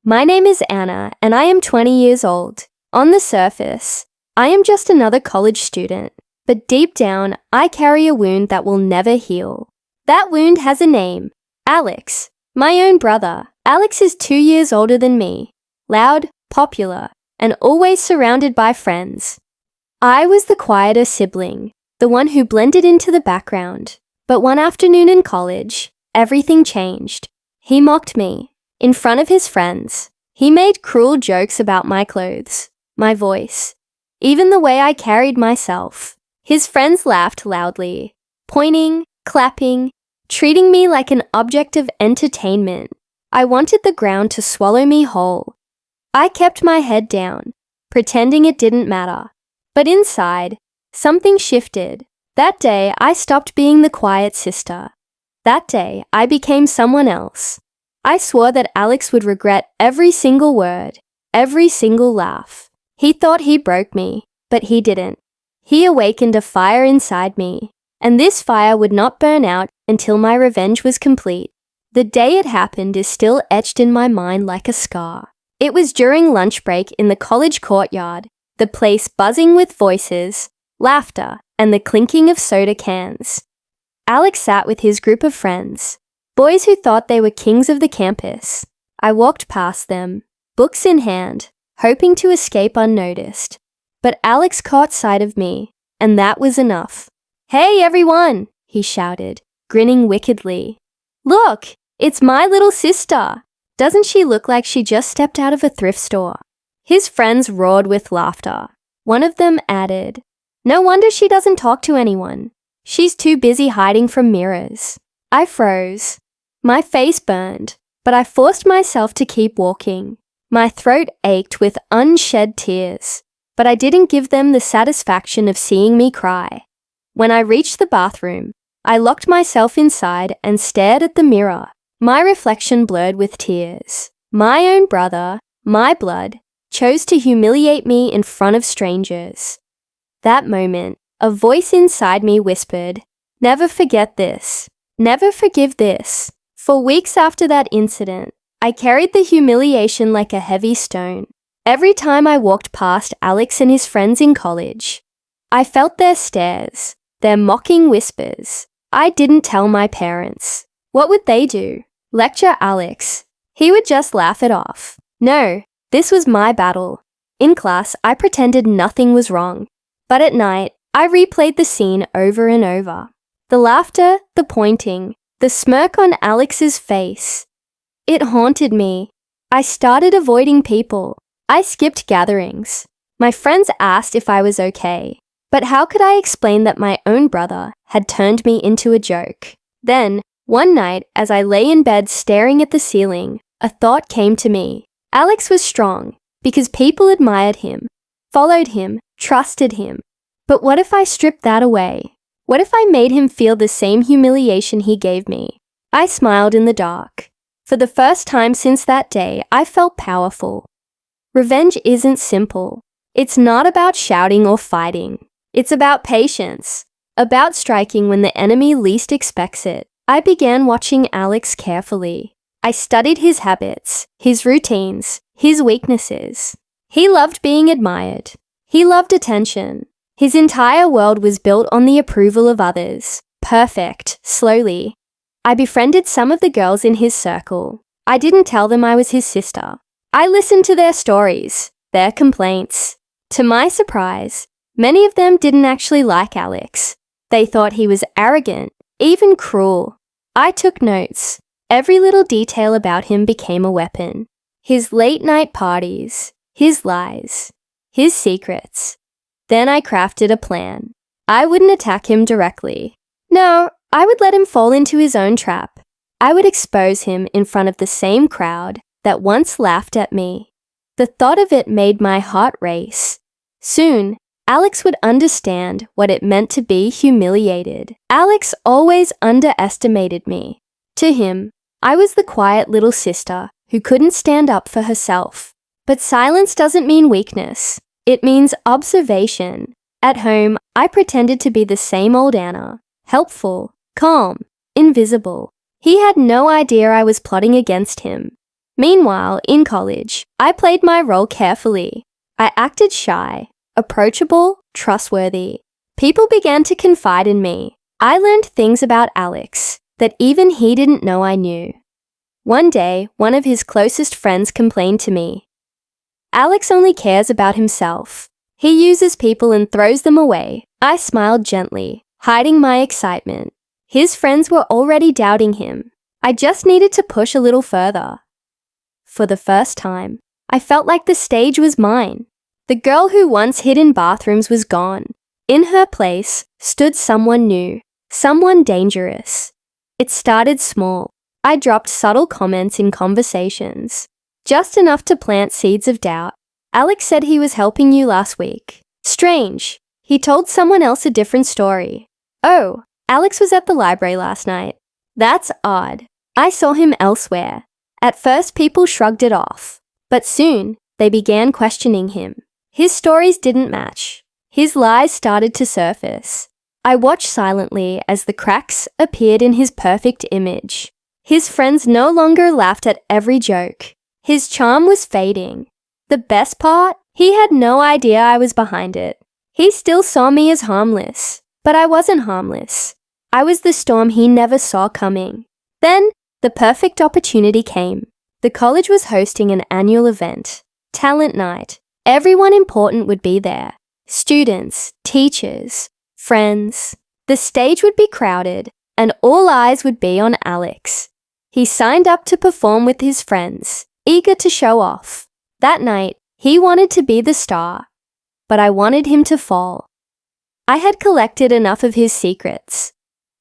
My name is Anna, and I am 20 years old. On the surface, I am just another college student, but deep down, I carry a wound that will never heal. That wound has a name, Alex, my own brother. Alex is 2 years older than me, loud, popular, and always surrounded by friends. I was the quieter sibling, the one who blended into the background. But one afternoon in college, everything changed. He mocked me. In front of his friends, he made cruel jokes about my clothes, my voice, even the way I carried myself. His friends laughed loudly, pointing, clapping, treating me like an object of entertainment. I wanted the ground to swallow me whole. I kept my head down, pretending it didn't matter. But inside, something shifted. That day, I stopped being the quiet sister. That day, I became someone else. I swore that Alex would regret every single word, every single laugh. He thought he broke me, but he didn't. He awakened a fire inside me, and this fire would not burn out until my revenge was complete. The day it happened is still etched in my mind like a scar. It was during lunch break in the college courtyard, the place buzzing with voices, laughter, and the clinking of soda cans. Alex sat with his group of friends, boys who thought they were kings of the campus. I walked past them, books in hand, hoping to escape unnoticed. But Alex caught sight of me, and that was enough. "Hey, everyone!" he shouted, grinning wickedly. "Look, it's my little sister. Doesn't she look like she just stepped out of a thrift store?" His friends roared with laughter. One of them added, "No wonder she doesn't talk to anyone. She's too busy hiding from mirrors." I froze. My face burned, but I forced myself to keep walking. My throat ached with unshed tears, but I didn't give them the satisfaction of seeing me cry. When I reached the bathroom, I locked myself inside and stared at the mirror. My reflection blurred with tears. My own brother, my blood, chose to humiliate me in front of strangers. That moment, a voice inside me whispered, "Never forget this. Never forgive this." For weeks after that incident, I carried the humiliation like a heavy stone. Every time I walked past Alex and his friends in college, I felt their stares, their mocking whispers. I didn't tell my parents. What would they do? Lecture Alex? He would just laugh it off. No, this was my battle. In class, I pretended nothing was wrong. But at night, I replayed the scene over and over. The laughter, the pointing, the smirk on Alex's face. It haunted me. I started avoiding people. I skipped gatherings. My friends asked if I was okay. But how could I explain that my own brother had turned me into a joke? Then, one night, as I lay in bed staring at the ceiling, a thought came to me. Alex was strong because people admired him, followed him, trusted him. But what if I stripped that away? What if I made him feel the same humiliation he gave me? I smiled in the dark. For the first time since that day, I felt powerful. Revenge isn't simple. It's not about shouting or fighting. It's about patience, about striking when the enemy least expects it. I began watching Alex carefully. I studied his habits, his routines, his weaknesses. He loved being admired. He loved attention. His entire world was built on the approval of others. Perfect, slowly. I befriended some of the girls in his circle. I didn't tell them I was his sister. I listened to their stories, their complaints. To my surprise, many of them didn't actually like Alex. They thought he was arrogant, even cruel. I took notes. Every little detail about him became a weapon. His late-night parties, his lies, his secrets. Then I crafted a plan. I wouldn't attack him directly. No, I would let him fall into his own trap. I would expose him in front of the same crowd that once laughed at me. The thought of it made my heart race. Soon, Alex would understand what it meant to be humiliated. Alex always underestimated me. To him, I was the quiet little sister who couldn't stand up for herself. But silence doesn't mean weakness. It means observation. At home, I pretended to be the same old Anna, helpful, calm, invisible. He had no idea I was plotting against him. Meanwhile, in college, I played my role carefully. I acted shy, approachable, trustworthy. People began to confide in me. I learned things about Alex that even he didn't know I knew. One day, one of his closest friends complained to me. Alex only cares about himself. He uses people and throws them away. I smiled gently, hiding my excitement. His friends were already doubting him. I just needed to push a little further. For the first time, I felt like the stage was mine. The girl who once hid in bathrooms was gone. In her place stood someone new, someone dangerous. It started small. I dropped subtle comments in conversations, just enough to plant seeds of doubt. Alex said he was helping you last week. Strange. He told someone else a different story. Oh, Alex was at the library last night. That's odd. I saw him elsewhere. At first, people shrugged it off, but soon they began questioning him. His stories didn't match. His lies started to surface. I watched silently as the cracks appeared in his perfect image. His friends no longer laughed at every joke. His charm was fading. The best part? He had no idea I was behind it. He still saw me as harmless, but I wasn't harmless. I was the storm he never saw coming. Then, the perfect opportunity came. The college was hosting an annual event, talent night. Everyone important would be there. Students, teachers, friends. The stage would be crowded, and all eyes would be on Alex. He signed up to perform with his friends, eager to show off. That night, he wanted to be the star, but I wanted him to fall. I had collected enough of his secrets,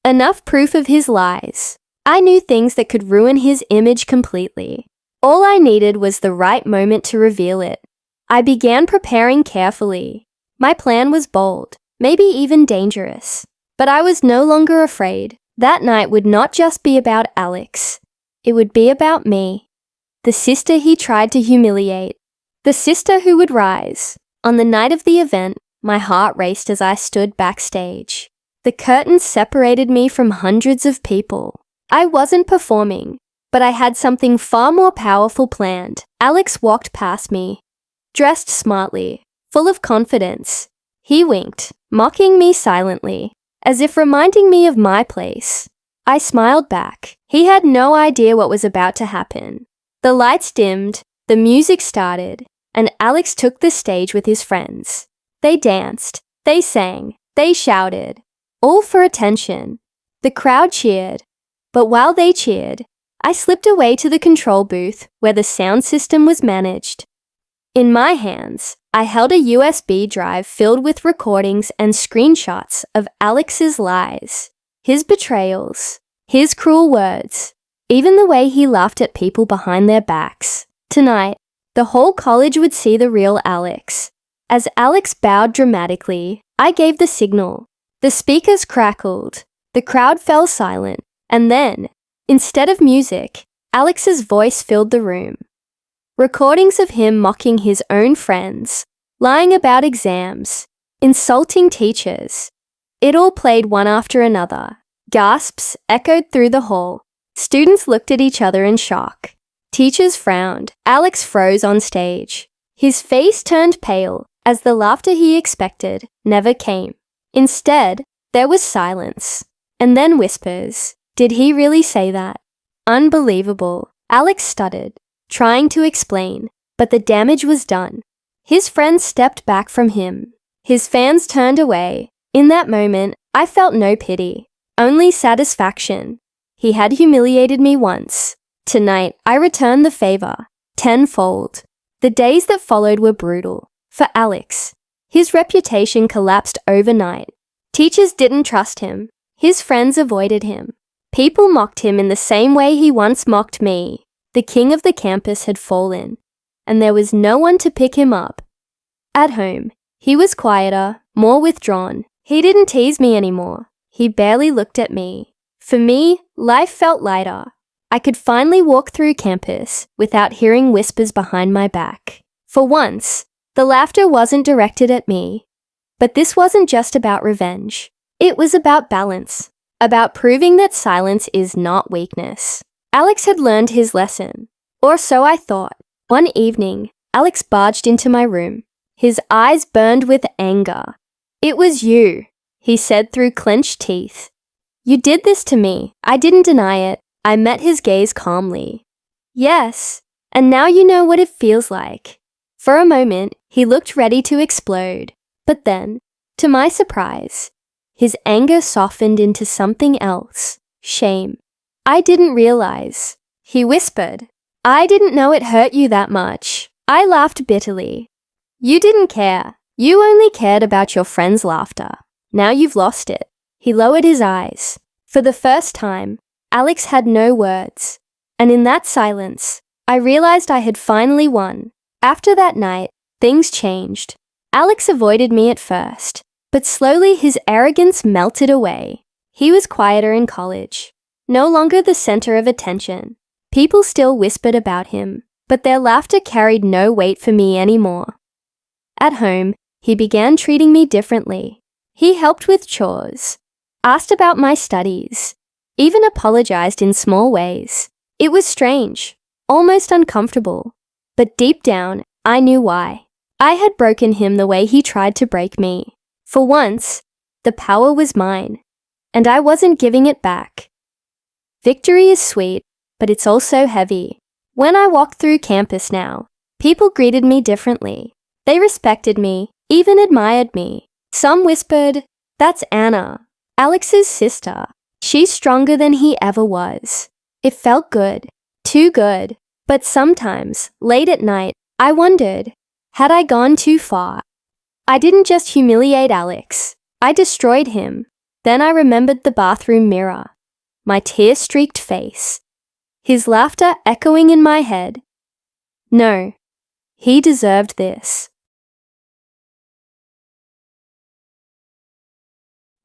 enough proof of his lies. I knew things that could ruin his image completely. All I needed was the right moment to reveal it. I began preparing carefully. My plan was bold, maybe even dangerous. But I was no longer afraid. That night would not just be about Alex. It would be about me. The sister he tried to humiliate. The sister who would rise. On the night of the event, my heart raced as I stood backstage. The curtains separated me from hundreds of people. I wasn't performing, but I had something far more powerful planned. Alex walked past me, dressed smartly, full of confidence. He winked, mocking me silently, as if reminding me of my place. I smiled back. He had no idea what was about to happen. The lights dimmed, the music started, and Alex took the stage with his friends. They danced, they sang, they shouted, all for attention. The crowd cheered, but while they cheered, I slipped away to the control booth where the sound system was managed. In my hands, I held a USB drive filled with recordings and screenshots of Alex's lies, his betrayals, his cruel words, even the way he laughed at people behind their backs. Tonight, the whole college would see the real Alex. As Alex bowed dramatically, I gave the signal. The speakers crackled, the crowd fell silent, and then, instead of music, Alex's voice filled the room. Recordings of him mocking his own friends, lying about exams, insulting teachers. It all played one after another. Gasps echoed through the hall. Students looked at each other in shock. Teachers frowned. Alex froze on stage. His face turned pale as the laughter he expected never came. Instead, there was silence, and then whispers. Did he really say that? Unbelievable. Alex stuttered, trying to explain, but the damage was done. His friends stepped back from him. His fans turned away. In that moment, I felt no pity, only satisfaction. He had humiliated me once. Tonight, I returned the favor, tenfold. The days that followed were brutal. For Alex, his reputation collapsed overnight. Teachers didn't trust him. His friends avoided him. People mocked him in the same way he once mocked me. The king of the campus had fallen, and there was no one to pick him up. At home, he was quieter, more withdrawn. He didn't tease me anymore. He barely looked at me. For me, life felt lighter. I could finally walk through campus without hearing whispers behind my back. For once, the laughter wasn't directed at me. But this wasn't just about revenge. It was about balance, about proving that silence is not weakness. Alex had learned his lesson. Or so I thought. One evening, Alex barged into my room. His eyes burned with anger. "It was you," he said through clenched teeth. "You did this to me. I didn't deny it." I met his gaze calmly. "Yes, and now you know what it feels like." For a moment, he looked ready to explode. But then, to my surprise, his anger softened into something else. Shame. "I didn't realize," he whispered. "I didn't know it hurt you that much." I laughed bitterly. "You didn't care. You only cared about your friend's laughter. Now you've lost it." He lowered his eyes. For the first time, Alex had no words. And in that silence, I realized I had finally won. After that night, things changed. Alex avoided me at first, but slowly his arrogance melted away. He was quieter in college, no longer the center of attention. People still whispered about him, but their laughter carried no weight for me anymore. At home, he began treating me differently. He helped with chores, asked about my studies, even apologized in small ways. It was strange, almost uncomfortable, but deep down, I knew why. I had broken him the way he tried to break me. For once, the power was mine, and I wasn't giving it back. Victory is sweet, but it's also heavy. When I walked through campus now, people greeted me differently. They respected me, even admired me. Some whispered, "That's Anna, Alex's sister. She's stronger than he ever was." It felt good, too good. But sometimes, late at night, I wondered, had I gone too far? I didn't just humiliate Alex, I destroyed him. Then I remembered the bathroom mirror, my tear-streaked face, his laughter echoing in my head. No, he deserved this.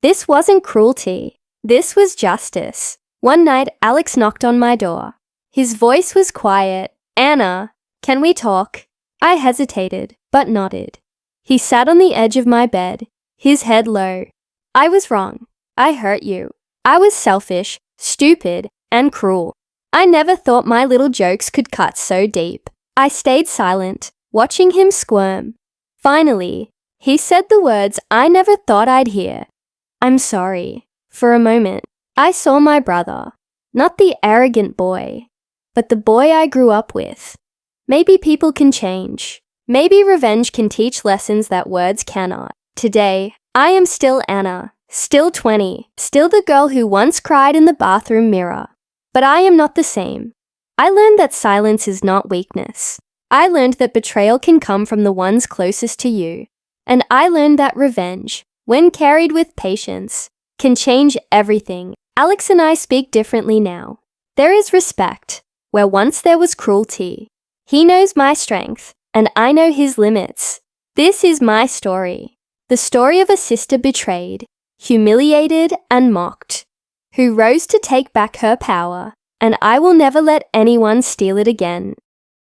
This wasn't cruelty. This was justice. One night, Alex knocked on my door. His voice was quiet. "Anna, can we talk?" I hesitated, but nodded. He sat on the edge of my bed, his head low. "I was wrong. I hurt you. I was selfish, stupid, and cruel. I never thought my little jokes could cut so deep." I stayed silent, watching him squirm. Finally, he said the words I never thought I'd hear. "I'm sorry." For a moment, I saw my brother, not the arrogant boy, but the boy I grew up with. Maybe people can change. Maybe revenge can teach lessons that words cannot. Today, I am still Anna, still 20, still the girl who once cried in the bathroom mirror. But I am not the same. I learned that silence is not weakness. I learned that betrayal can come from the ones closest to you. And I learned that revenge, when carried with patience, can change everything. Alex and I speak differently now. There is respect, where once there was cruelty. He knows my strength, and I know his limits. This is my story. The story of a sister betrayed, humiliated, and mocked, who rose to take back her power, and I will never let anyone steal it again.